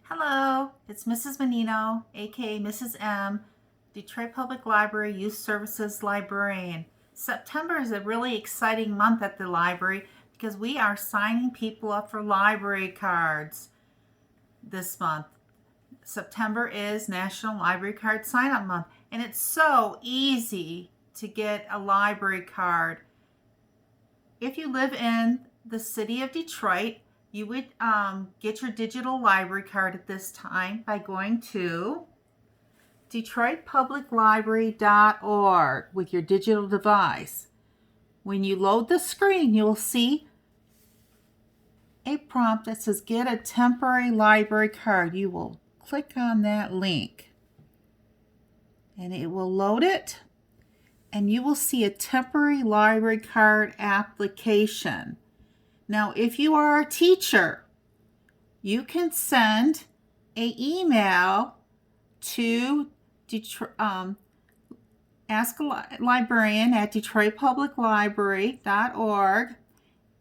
Hello, it's Mrs. Menino, aka Mrs. M, Detroit Public Library Youth Services Librarian. September is a really exciting month at the library because we are signing people up for library cards this month. September is National Library Card Sign Up Month, and it's so easy to get a library card. If you live in the city of Detroit, you would get your digital library card at this time by going to DetroitPublicLibrary.org with your digital device. When you load the screen, you will see a prompt that says get a temporary library card. You will click on that link and it will load it, and you will see a temporary library card application. Now, if you are a teacher, you can send an email to ask a librarian at DetroitPublicLibrary.org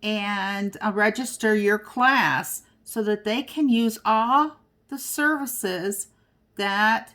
and register your class so that they can use all the services that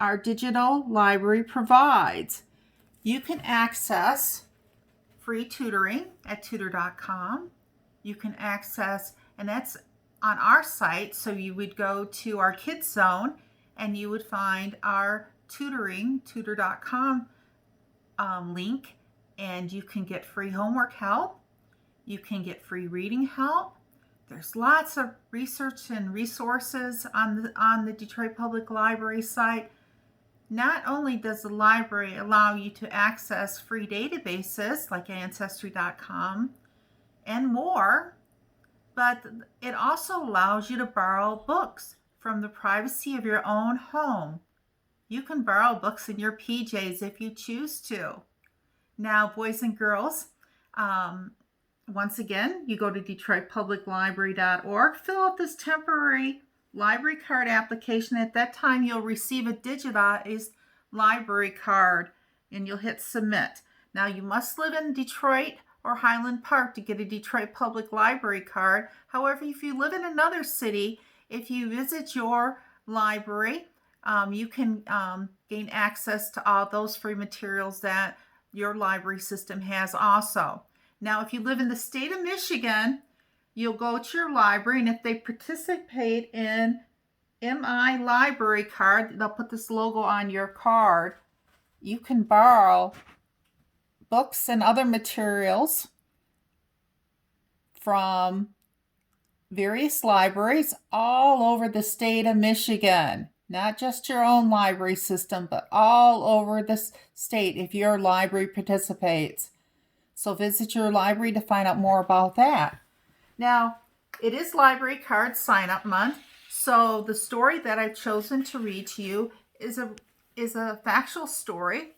our digital library provides. You can access free tutoring at tutor.com. You can access, and that's on our site, so you would go to our kids zone and you would find our tutoring, tutor.com link, and you can get free homework help. You can get free reading help. There's lots of research and resources on the Detroit Public Library site. Not only does the library allow you to access free databases like Ancestry.com and more, but it also allows you to borrow books from the privacy of your own home. You can borrow books in your PJs if you choose to. Now, boys and girls, once again, you go to DetroitPublicLibrary.org, fill out this temporary library card application. At that time, you'll receive a digitized library card and you'll hit submit. Now, you must live in Detroit or Highland Park to get a Detroit Public Library card. However, if you live in another city, if you visit your library, you can gain access to all those free materials that your library system has also. Now, if you live in the state of Michigan, you'll go to your library, and if they participate in MI Library Card, they'll put this logo on your card. You can borrow books and other materials from various libraries all over the state of Michigan. Not just your own library system, but all over the state if your library participates. So visit your library to find out more about that. Now, it is Library Card Sign Up Month, so the story that I've chosen to read to you is a factual story.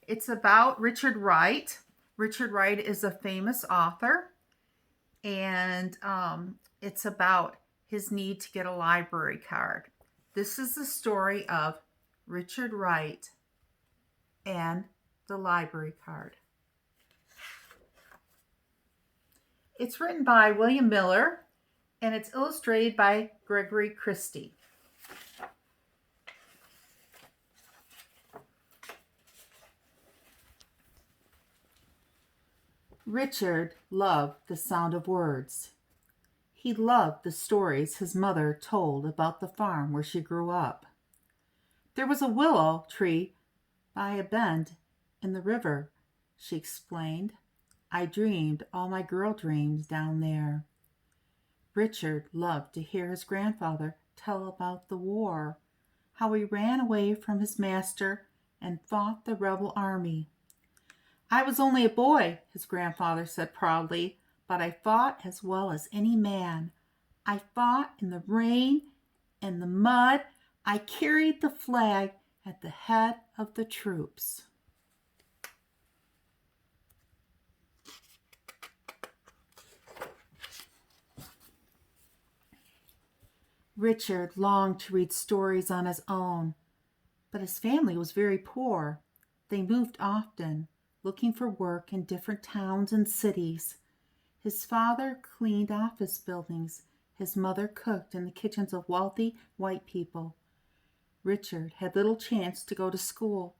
It's about Richard Wright. Richard Wright is a famous author, and it's about his need to get a library card. This is the story of Richard Wright and the library card. It's written by William Miller, and it's illustrated by Gregory Christie. Richard loved the sound of words. He loved the stories his mother told about the farm where she grew up. There was a willow tree by a bend in the river, she explained. I dreamed all my girl dreams down there. Richard loved to hear his grandfather tell about the war, how he ran away from his master and fought the rebel army. I was only a boy, his grandfather said proudly, but I fought as well as any man. I fought in the rain and the mud. I carried the flag at the head of the troops. Richard longed to read stories on his own, but his family was very poor. They moved often, looking for work in different towns and cities. His father cleaned office buildings His mother cooked in the kitchens of wealthy white people. Richard had little chance to go to school.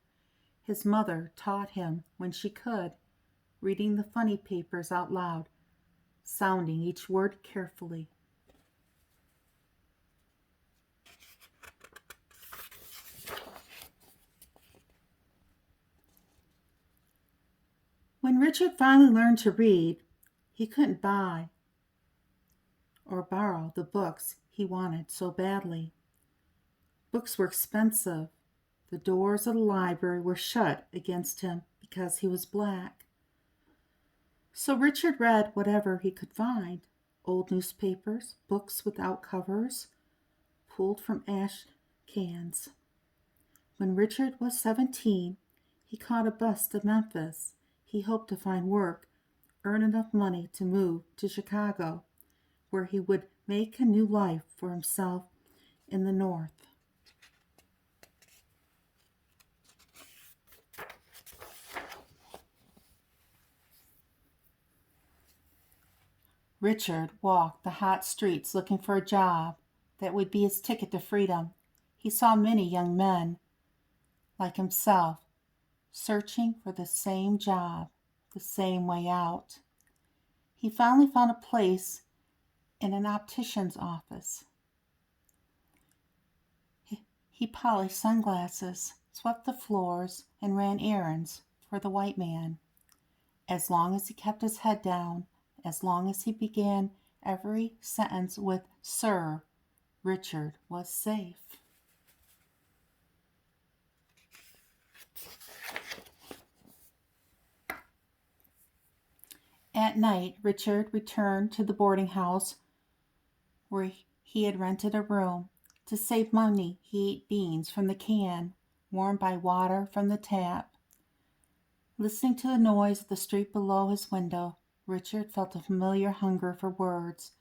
His mother taught him when she could, reading the funny papers out loud, sounding each word carefully. When Richard finally learned to read, he couldn't buy or borrow the books he wanted so badly. Books were expensive. The doors of the library were shut against him because he was black. So Richard read whatever he could find, old newspapers, books without covers, pulled from ash cans. When Richard was 17, he caught a bus to Memphis. He hoped to find work, earn enough money to move to Chicago, where he would make a new life for himself in the North. Richard walked the hot streets looking for a job that would be his ticket to freedom. He saw many young men like himself searching for the same job, the same way out. He finally found a place in an optician's office. He polished sunglasses, swept the floors, and ran errands for the white man. As long as he kept his head down, as long as he began every sentence with "Sir," Richard was safe. At night, Richard returned to the boarding house where he had rented a room. To save money, he ate beans from the can, warmed by water from the tap. Listening to the noise of the street below his window, Richard felt a familiar hunger for words.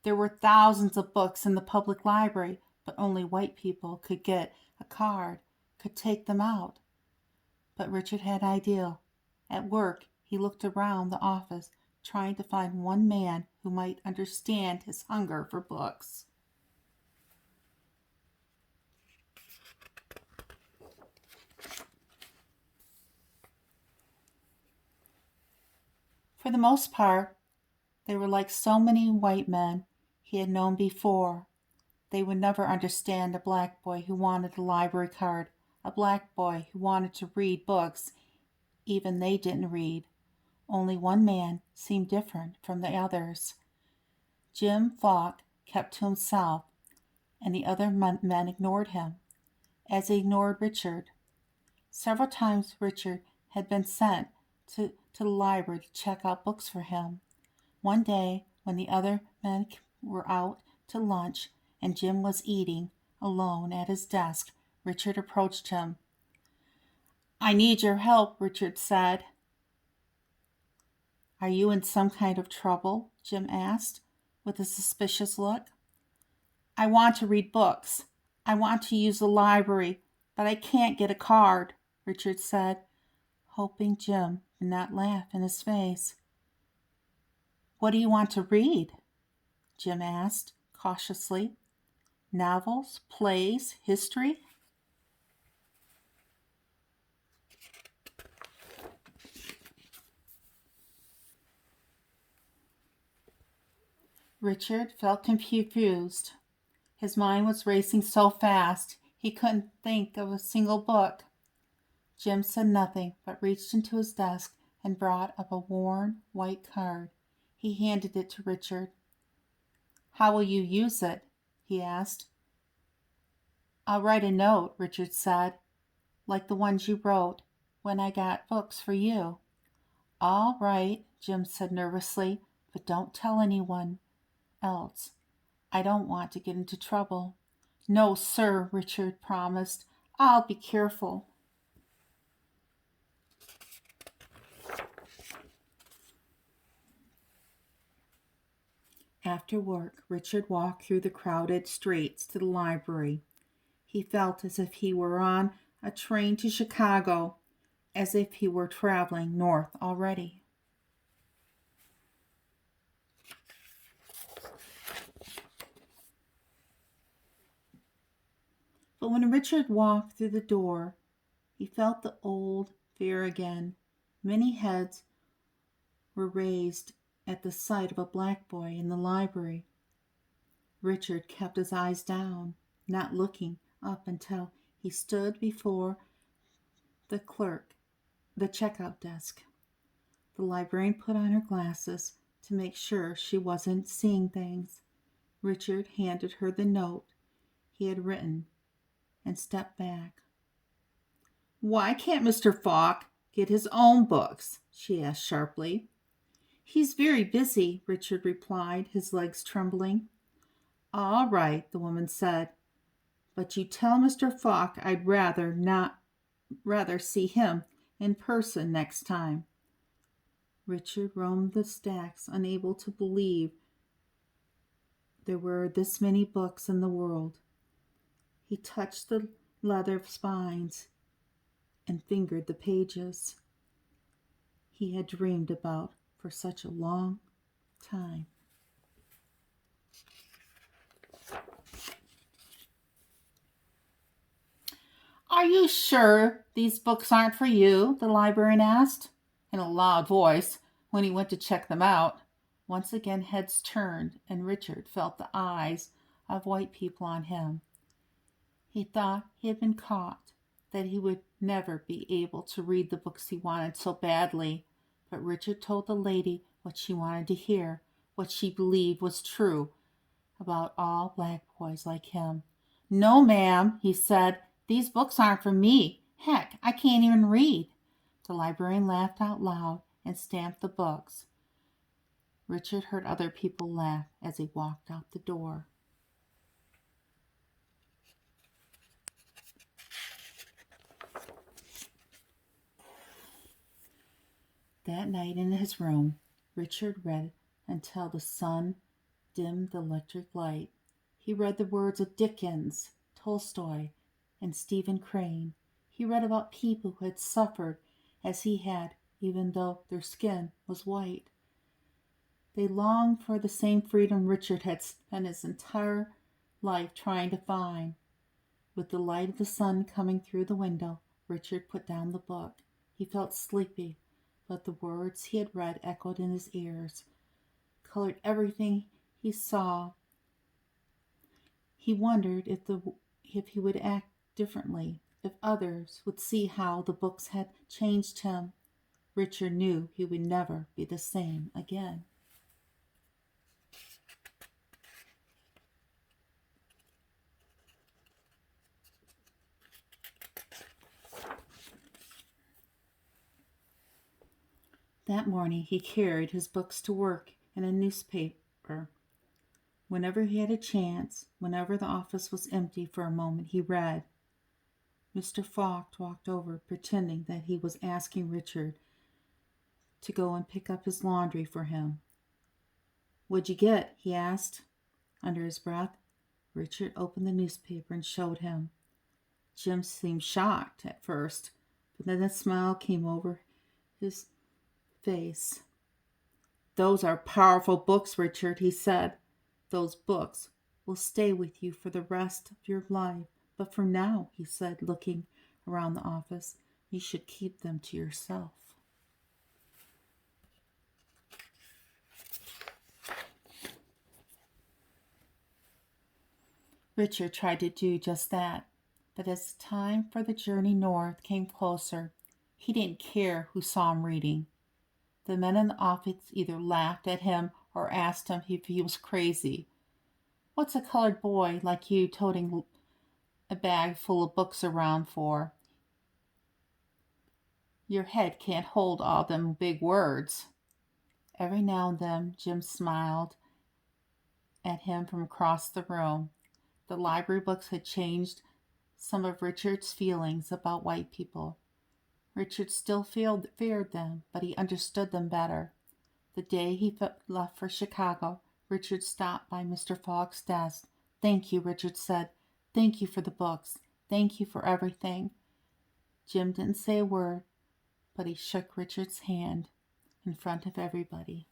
There were thousands of books in the public library, but only white people could get a card, could take them out. But Richard had an idea. At work, he looked around the office, trying to find one man who might understand his hunger for books. For the most part, they were like so many white men he had known before. They would never understand a black boy who wanted a library card, a black boy who wanted to read books even they didn't read. Only one man seemed different from the others. Jim Falk kept to himself, and the other men ignored him, as they ignored Richard. Several times Richard had been sent to the library to check out books for him. One day, when the other men were out to lunch and Jim was eating alone at his desk, Richard approached him. "I need your help," Richard said. "Are you in some kind of trouble?" Jim asked, with a suspicious look. "I want to read books. I want to use the library, but I can't get a card," Richard said, hoping Jim would not laugh in his face. "What do you want to read?" Jim asked, cautiously. "Novels, plays, history?" Richard felt confused. His mind was racing so fast he couldn't think of a single book. Jim said nothing, but reached into his desk and brought up a worn white card. He handed it to Richard. "How will you use it?" he asked. "I'll write a note," Richard said, "like the ones you wrote when I got books for you." "All right," Jim said nervously, "but don't tell anyone else. I don't want to get into trouble." "No, sir," Richard promised. "I'll be careful." After work, Richard walked through the crowded streets to the library. He felt as if he were on a train to Chicago, as if he were traveling north already. But when Richard walked through the door, he felt the old fear again. Many heads were raised at the sight of a black boy in the library. Richard kept his eyes down, not looking up until he stood before the clerk, the checkout desk. The librarian put on her glasses to make sure she wasn't seeing things. Richard handed her the note he had written and stepped back. "Why can't Mr. Falk get his own books?" she asked sharply. "He's very busy," Richard replied, his legs trembling. "All right," the woman said, "but you tell Mr. Falk I'd rather see him in person next time." Richard roamed the stacks, unable to believe there were this many books in the world. He touched the leather spines and fingered the pages he had dreamed about for such a long time. "Are you sure these books aren't for you?" the librarian asked in a loud voice when he went to check them out. Once again heads turned, and Richard felt the eyes of white people on him. He thought he had been caught, that he would never be able to read the books he wanted so badly. But Richard told the lady what she wanted to hear, what she believed was true about all black boys like him. "No, ma'am," he said, "these books aren't for me. Heck, I can't even read." The librarian laughed out loud and stamped the books. Richard heard other people laugh as he walked out the door. That night in his room, Richard read until the sun dimmed the electric light. He read the words of Dickens, Tolstoy, and Stephen Crane. He read about people who had suffered as he had, even though their skin was white. They longed for the same freedom Richard had spent his entire life trying to find. With the light of the sun coming through the window, Richard put down the book. He felt sleepy, but the words he had read echoed in his ears, colored everything he saw. He wondered if he would act differently, if others would see how the books had changed him. Richard knew he would never be the same again. That morning he carried his books to work in a newspaper. Whenever he had a chance, whenever the office was empty for a moment, he read. Mr. Falk walked over, pretending that he was asking Richard to go and pick up his laundry for him. "What'd you get?" he asked under his breath. Richard opened the newspaper and showed him. Jim seemed shocked at first, but then a smile came over his face. "Those are powerful books, Richard," he said. "Those books will stay with you for the rest of your life. But for now," he said, looking around the office, "you should keep them to yourself." Richard tried to do just that, but as the time for the journey north came closer, he didn't care who saw him reading. The men in the office either laughed at him or asked him if he was crazy. "What's a colored boy like you toting a bag full of books around for? Your head can't hold all them big words." Every now and then Jim smiled at him from across the room. The library books had changed some of Richard's feelings about white people. Richard still feared them, but he understood them better. The day he left for Chicago, Richard stopped by Mr. Falk's desk. "Thank you," Richard said. "Thank you for the books. Thank you for everything." Jim didn't say a word, but he shook Richard's hand in front of everybody.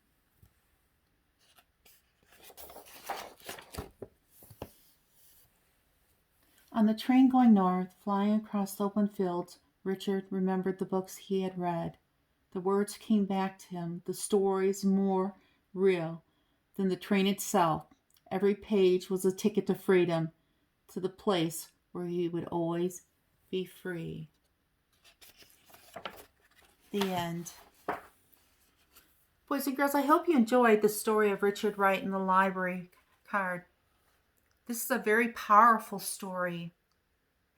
On the train going north, flying across the open fields, Richard remembered the books he had read. The words came back to him, the stories more real than the train itself. Every page was a ticket to freedom, to the place where he would always be free. The end. Boys and girls, I hope you enjoyed the story of Richard Wright and the library card. This is a very powerful story.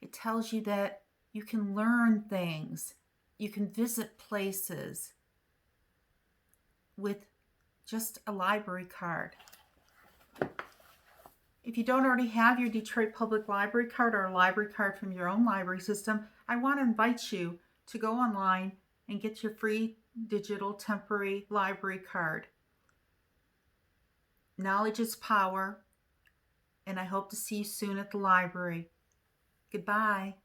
It tells you that you can learn things, you can visit places with just a library card. If you don't already have your Detroit Public Library card or a library card from your own library system, I want to invite you to go online and get your free digital temporary library card. Knowledge is power, and I hope to see you soon at the library. Goodbye.